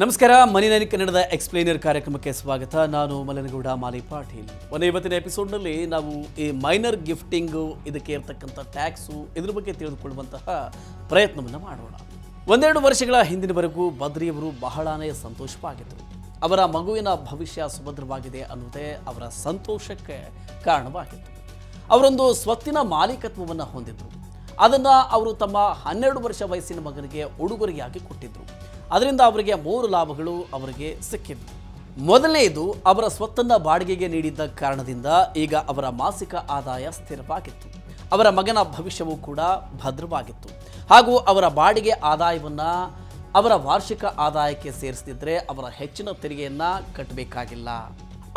ನಮಸ್ಕಾರ ಮನಿ9 ಕನ್ನಡದ ಎಕ್ಸ್ಪ್ಲೇನರ್ ಕಾರ್ಯಕ್ರಮಕ್ಕೆ ಸ್ವಾಗತ. ನಾನು ಮಲನಗೌಡ ಮಾಲಿ ಪಾಟೀಲ್. ಇವತ್ತಿನ ಎಪಿಸೋಡ್ನಲ್ಲಿ ನಾವು ಈ ಮೈನರ್ ಗಿಫ್ಟಿಂಗ್ ಇದಕ್ಕೆ ಇರತಕ್ಕಂಥ ಟ್ಯಾಕ್ಸು ಇದ್ರ ಬಗ್ಗೆ ತಿಳಿದುಕೊಳ್ಳುವಂತಹ ಪ್ರಯತ್ನವನ್ನು ಮಾಡೋಣ. ಒಂದೆರಡು ವರ್ಷಗಳ ಹಿಂದಿನವರೆಗೂ ಬದ್ರಿಯವರು ಬಹಳನೇ ಸಂತೋಷವಾಗಿದ್ದರು. ಅವರ ಮಗುವಿನ ಭವಿಷ್ಯ ಸುಭದ್ರವಾಗಿದೆ ಅನ್ನೋದೇ ಅವರ ಸಂತೋಷಕ್ಕೆ ಕಾರಣವಾಗಿತ್ತು. ಅವರೊಂದು ಸ್ವತ್ತಿನ ಮಾಲೀಕತ್ವವನ್ನು ಹೊಂದಿದ್ರು. ಅದನ್ನು ಅವರು ತಮ್ಮ 12 ವರ್ಷ ವಯಸ್ಸಿನ ಮಗನಿಗೆ ಉಡುಗೊರೆಯಾಗಿ ಕೊಟ್ಟಿದ್ದರು. ಅದರಿಂದ ಅವರಿಗೆ 3 ಲಾಭಗಳು ಅವರಿಗೆ ಸಿಕ್ಕಿದ್ವು. ಮೊದಲನೆಯದು, ಅವರ ಸ್ವತ್ತನ್ನು ಬಾಡಿಗೆಗೆ ನೀಡಿದ್ದ ಕಾರಣದಿಂದ ಈಗ ಅವರ ಮಾಸಿಕ ಆದಾಯ ಸ್ಥಿರವಾಗಿತ್ತು. ಅವರ ಮಗನ ಭವಿಷ್ಯವೂ ಕೂಡ ಭದ್ರವಾಗಿತ್ತು. ಹಾಗೂ ಅವರ ಬಾಡಿಗೆ ಆದಾಯವನ್ನು ಅವರ ವಾರ್ಷಿಕ ಆದಾಯಕ್ಕೆ ಸೇರಿಸದಿದ್ದರೆ ಅವರ ಹೆಚ್ಚಿನ ತೆರಿಗೆಯನ್ನು ಕಟ್ಟಬೇಕಾಗಿಲ್ಲ.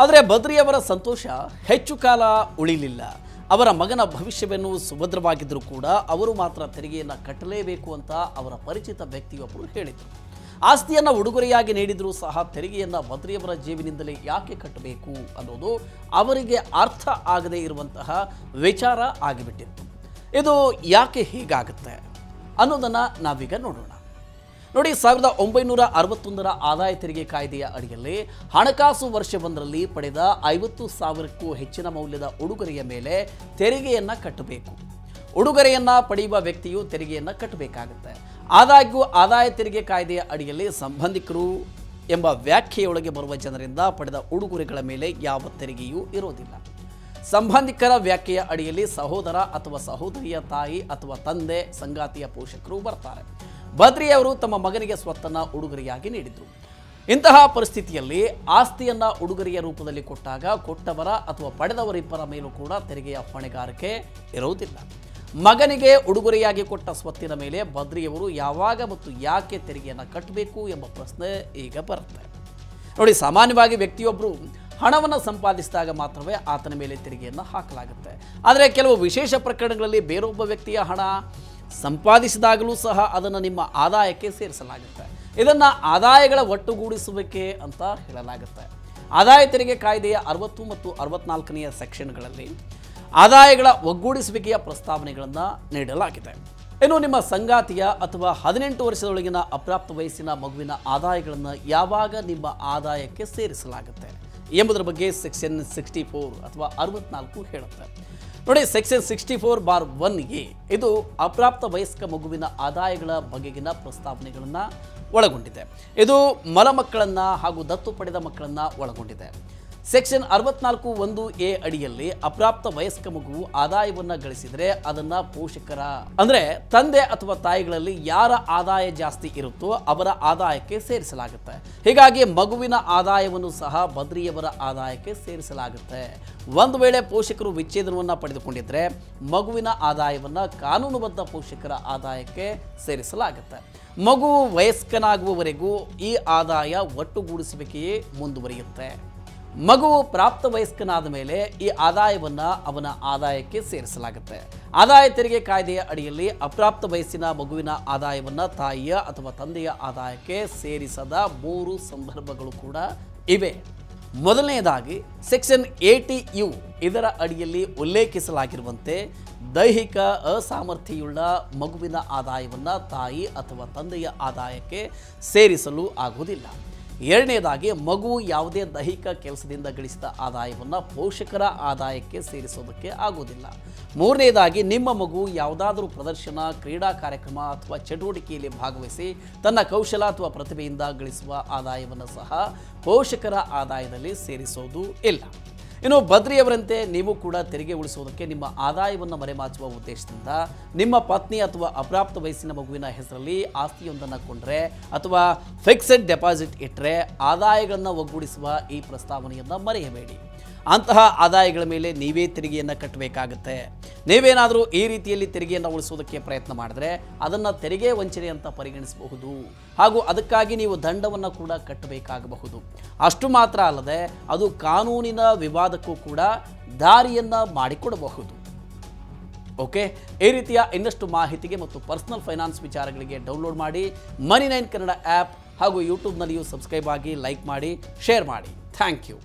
ಆದರೆ ಬದ್ರಿಯವರ ಸಂತೋಷ ಹೆಚ್ಚು ಕಾಲ ಉಳಿಲಿಲ್ಲ. ಅವರ ಮಗನ ಭವಿಷ್ಯವನ್ನು ಸುಭದ್ರವಾಗಿದ್ದರೂ ಕೂಡ ಅವರು ಮಾತ್ರ ತೆರಿಗೆಯನ್ನು ಕಟ್ಟಲೇಬೇಕು ಅಂತ ಅವರ ಪರಿಚಿತ ವ್ಯಕ್ತಿಯೊಬ್ಬರು ಹೇಳಿದರು. ಆಸ್ತಿಯನ್ನು ಉಡುಗೊರೆಯಾಗಿ ನೀಡಿದರೂ ಸಹ ತೆರಿಗೆಯನ್ನು ಬದ್ರಿಯವರ ಜೇಬಿನಿಂದಲೇ ಯಾಕೆ ಕಟ್ಟಬೇಕು ಅನ್ನೋದು ಅವರಿಗೆ ಅರ್ಥ ಆಗದೇ ಇರುವಂತಹ ವಿಚಾರ ಆಗಿಬಿಟ್ಟಿತ್ತು. ಇದು ಯಾಕೆ ಹೀಗಾಗುತ್ತೆ ಅನ್ನೋದನ್ನು ನಾವೀಗ ನೋಡೋಣ. ನೋಡಿ, 1961ರ ಆದಾಯ ತೆರಿಗೆ ಕಾಯ್ದೆಯ ಅಡಿಯಲ್ಲಿ ಹಣಕಾಸು ವರ್ಷವೊಂದರಲ್ಲಿ ಪಡೆದ 50,000ಕ್ಕೂ ಹೆಚ್ಚಿನ ಮೌಲ್ಯದ ಉಡುಗೊರೆಯ ಮೇಲೆ ತೆರಿಗೆಯನ್ನು ಕಟ್ಟಬೇಕು. ಉಡುಗೊರೆಯನ್ನು ಪಡೆಯುವ ವ್ಯಕ್ತಿಯು ತೆರಿಗೆಯನ್ನು ಕಟ್ಟಬೇಕಾಗುತ್ತೆ. ಆದಾಗ್ಯೂ ಆದಾಯ ತೆರಿಗೆ ಕಾಯ್ದೆಯ ಅಡಿಯಲ್ಲಿ ಸಂಬಂಧಿಕರು ಎಂಬ ವ್ಯಾಖ್ಯೆಯೊಳಗೆ ಬರುವ ಜನರಿಂದ ಪಡೆದ ಉಡುಗೊರೆಗಳ ಮೇಲೆ ಯಾವ ತೆರಿಗೆಯೂ ಇರೋದಿಲ್ಲ. ಸಂಬಂಧಿಕರ ವ್ಯಾಖ್ಯೆಯ ಅಡಿಯಲ್ಲಿ ಸಹೋದರ ಅಥವಾ ಸಹೋದರಿಯ ತಾಯಿ ಅಥವಾ ತಂದೆ, ಸಂಗಾತಿಯ ಪೋಷಕರು ಬರ್ತಾರೆ. ಬದ್ರಿಯವರು ತಮ್ಮ ಮಗನಿಗೆ ಸ್ವತ್ತನ್ನು ಉಡುಗೊರೆಯಾಗಿ ನೀಡಿದರು. ಇಂತಹ ಪರಿಸ್ಥಿತಿಯಲ್ಲಿ ಆಸ್ತಿಯನ್ನು ಉಡುಗೊರೆಯ ರೂಪದಲ್ಲಿ ಕೊಟ್ಟಾಗ ಕೊಟ್ಟವರ ಅಥವಾ ಪಡೆದವರಿಬ್ಬರ ಮೇಲೂ ಕೂಡ ತೆರಿಗೆಯ ಹೊಣೆಗಾರಿಕೆ ಇರುವುದಿಲ್ಲ. ಮಗನಿಗೆ ಉಡುಗೊರೆಯಾಗಿ ಕೊಟ್ಟ ಸ್ವತ್ತಿನ ಮೇಲೆ ಬದ್ರಿಯವರು ಯಾವಾಗ ಮತ್ತು ಯಾಕೆ ತೆರಿಗೆಯನ್ನು ಕಟ್ಟಬೇಕು ಎಂಬ ಪ್ರಶ್ನೆ ಈಗ ಬರುತ್ತೆ. ನೋಡಿ, ಸಾಮಾನ್ಯವಾಗಿ ವ್ಯಕ್ತಿಯೊಬ್ಬರು ಹಣವನ್ನು ಸಂಪಾದಿಸಿದಾಗ ಮಾತ್ರವೇ ಆತನ ಮೇಲೆ ತೆರಿಗೆಯನ್ನು ಹಾಕಲಾಗುತ್ತೆ. ಆದರೆ ಕೆಲವು ವಿಶೇಷ ಪ್ರಕರಣಗಳಲ್ಲಿ ಬೇರೊಬ್ಬ ವ್ಯಕ್ತಿಯ ಹಣ ಸಂಪಾದಿಸಿದಾಗಲೂ ಸಹ ಅದನ್ನು ನಿಮ್ಮ ಆದಾಯಕ್ಕೆ ಸೇರಿಸಲಾಗುತ್ತೆ. ಇದನ್ನು ಆದಾಯಗಳ ಒಟ್ಟುಗೂಡಿಸುವಿಕೆ ಅಂತ ಹೇಳಲಾಗುತ್ತೆ. ಆದಾಯ ತೆರಿಗೆ ಕಾಯ್ದೆಯ 60 ಮತ್ತು 64ನೇ ಸೆಕ್ಷನ್ಗಳಲ್ಲಿ ಆದಾಯಗಳ ಒಗ್ಗೂಡಿಸುವಿಕೆಯ ಪ್ರಸ್ತಾವನೆಗಳನ್ನು ನೀಡಲಾಗಿದೆ. ಇನ್ನು ನಿಮ್ಮ ಸಂಗಾತಿಯ ಅಥವಾ 18 ವರ್ಷದೊಳಗಿನ ಅಪ್ರಾಪ್ತ ವಯಸ್ಸಿನ ಮಗುವಿನ ಆದಾಯಗಳನ್ನು ಯಾವಾಗ ನಿಮ್ಮ ಆದಾಯಕ್ಕೆ ಸೇರಿಸಲಾಗುತ್ತೆ ಎಂಬುದರ ಬಗ್ಗೆ ಸೆಕ್ಷನ್ 64 ಅಥವಾ 64 ಹೇಳುತ್ತೆ. ನೋಡಿ, ಸೆಕ್ಷನ್ 64(1)(a) ಇದು ಅಪ್ರಾಪ್ತ ವಯಸ್ಕ ಮಗುವಿನ ಆದಾಯಗಳ ಬಗೆಗಿನ ಪ್ರಸ್ತಾವನೆಗಳನ್ನು ಒಳಗೊಂಡಿದೆ. ಇದು ಮಲಮಕ್ಕಳನ್ನು ಹಾಗೂ ದತ್ತು ಪಡೆದ ಮಕ್ಕಳನ್ನು ಒಳಗೊಂಡಿದೆ. ಸೆಕ್ಷನ್ 64(1)(a) ಅಡಿಯಲ್ಲಿ ಅಪ್ರಾಪ್ತ ವಯಸ್ಕ ಮಗುವು ಆದಾಯವನ್ನು ಗಳಿಸಿದರೆ ಅದನ್ನು ಪೋಷಕರ ಅಂದರೆ ತಂದೆ ಅಥವಾ ತಾಯಿಗಳಲ್ಲಿ ಯಾರ ಆದಾಯ ಜಾಸ್ತಿ ಇರುತ್ತೋ ಅವರ ಆದಾಯಕ್ಕೆ ಸೇರಿಸಲಾಗುತ್ತೆ. ಹೀಗಾಗಿ ಮಗುವಿನ ಆದಾಯವನ್ನು ಸಹ ಬದ್ರಿಯವರ ಆದಾಯಕ್ಕೆ ಸೇರಿಸಲಾಗುತ್ತೆ. ಒಂದು ವೇಳೆ ಪೋಷಕರು ವಿಚ್ಛೇದನವನ್ನು ಪಡೆದುಕೊಂಡಿದ್ದರೆ ಮಗುವಿನ ಆದಾಯವನ್ನು ಕಾನೂನುಬದ್ಧ ಪೋಷಕರ ಆದಾಯಕ್ಕೆ ಸೇರಿಸಲಾಗುತ್ತೆ. ಮಗು ವಯಸ್ಕನಾಗುವವರೆಗೂ ಈ ಆದಾಯ ಒಟ್ಟುಗೂಡಿಸುವಿಕೆಯೇ ಮುಂದುವರಿಯುತ್ತೆ. ಮಗುವು ಪ್ರಾಪ್ತ ವಯಸ್ಕನಾದ ಮೇಲೆ ಈ ಆದಾಯವನ್ನು ಅವನ ಆದಾಯಕ್ಕೆ ಸೇರಿಸಲಾಗುತ್ತೆ. ಆದಾಯ ತೆರಿಗೆ ಕಾಯ್ದೆಯ ಅಡಿಯಲ್ಲಿ ಅಪ್ರಾಪ್ತ ವಯಸ್ಸಿನ ಮಗುವಿನ ಆದಾಯವನ್ನು ತಾಯಿಯ ಅಥವಾ ತಂದೆಯ ಆದಾಯಕ್ಕೆ ಸೇರಿಸದ 3 ಸಂದರ್ಭಗಳು ಕೂಡ ಇವೆ. ಮೊದಲನೆಯದಾಗಿ ಸೆಕ್ಷನ್ 80(u) ಇದರ ಅಡಿಯಲ್ಲಿ ಉಲ್ಲೇಖಿಸಲಾಗಿರುವಂತೆ ದೈಹಿಕ ಅಸಾಮರ್ಥ್ಯವುಳ್ಳ ಮಗುವಿನ ಆದಾಯವನ್ನು ತಾಯಿ ಅಥವಾ ತಂದೆಯ ಆದಾಯಕ್ಕೆ ಸೇರಿಸಲು ಆಗುವುದಿಲ್ಲ. ಎರಡನೇದಾಗಿ, ಮಗು ಯಾವುದೇ ದೈಹಿಕ ಕೆಲಸದಿಂದ ಗಳಿಸಿದ ಆದಾಯವನ್ನು ಪೋಷಕರ ಆದಾಯಕ್ಕೆ ಸೇರಿಸೋದಕ್ಕೆ ಆಗುವುದಿಲ್ಲ. ಮೂರನೇದಾಗಿ, ನಿಮ್ಮ ಮಗು ಯಾವುದಾದರೂ ಪ್ರದರ್ಶನ, ಕ್ರೀಡಾ ಕಾರ್ಯಕ್ರಮ ಅಥವಾ ಚಟುವಟಿಕೆಯಲ್ಲಿ ಭಾಗವಹಿಸಿ ತನ್ನ ಕೌಶಲ ಅಥವಾ ಪ್ರತಿಭೆಯಿಂದ ಗಳಿಸುವ ಆದಾಯವನ್ನು ಸಹ ಪೋಷಕರ ಆದಾಯದಲ್ಲಿ ಸೇರಿಸೋದು ಇಲ್ಲ. ಇನ್ನು ಬದ್ರಿಯವರಂತೆ ನೀವು ಕೂಡ ತೆರಿಗೆ ಉಳಿಸುವುದಕ್ಕೆ ನಿಮ್ಮ ಆದಾಯವನ್ನು ಮರೆಮಾಚುವ ಉದ್ದೇಶದಿಂದ ನಿಮ್ಮ ಪತ್ನಿ ಅಥವಾ ಅಪ್ರಾಪ್ತ ವಯಸ್ಸಿನ ಮಗುವಿನ ಹೆಸರಲ್ಲಿ ಆಸ್ತಿಯೊಂದನ್ನು ಕೊಂಡ್ರೆ ಅಥವಾ ಫಿಕ್ಸೆಡ್ ಡೆಪಾಸಿಟ್ ಇಟ್ಟರೆ ಆದಾಯಗಳನ್ನು ಒಗ್ಗೂಡಿಸುವ ಈ ಪ್ರಸ್ತಾವನೆಯನ್ನು ಮರೆಯಬೇಡಿ. ಅಂತಹ ಆದಾಯಗಳ ಮೇಲೆ ನೀವೇ ತೆರಿಗೆಯನ್ನು ಕಟ್ಟಬೇಕಾಗುತ್ತೆ. ನೀವೇನಾದರೂ ಈ ರೀತಿಯಲ್ಲಿ ತೆರಿಗೆಯನ್ನು ಉಳಿಸೋದಕ್ಕೆ ಪ್ರಯತ್ನ ಮಾಡಿದ್ರೆ ಅದನ್ನು ತೆರಿಗೆ ವಂಚನೆ ಅಂತ ಪರಿಗಣಿಸಬಹುದು. ಹಾಗೂ ಅದಕ್ಕಾಗಿ ನೀವು ದಂಡವನ್ನು ಕೂಡ ಕಟ್ಟಬೇಕಾಗಬಹುದು. ಅಷ್ಟು ಮಾತ್ರ ಅಲ್ಲದೆ ಅದು ಕಾನೂನಿನ ವಿವಾದಕ್ಕೂ ಕೂಡ ದಾರಿಯನ್ನು ಮಾಡಿಕೊಡಬಹುದು. ಓಕೆ, ಈ ರೀತಿಯ ಇನ್ನಷ್ಟು ಮಾಹಿತಿಗೆ ಮತ್ತು ಪರ್ಸನಲ್ ಫೈನಾನ್ಸ್ ವಿಚಾರಗಳಿಗೆ ಡೌನ್ಲೋಡ್ ಮಾಡಿ ಮನಿ9 ಕನ್ನಡ ಆ್ಯಪ್ ಹಾಗೂ ಯೂಟ್ಯೂಬ್ನಲ್ಲಿಯೂ ಸಬ್ಸ್ಕ್ರೈಬ್ ಆಗಿ, ಲೈಕ್ ಮಾಡಿ, ಶೇರ್ ಮಾಡಿ. Thank you.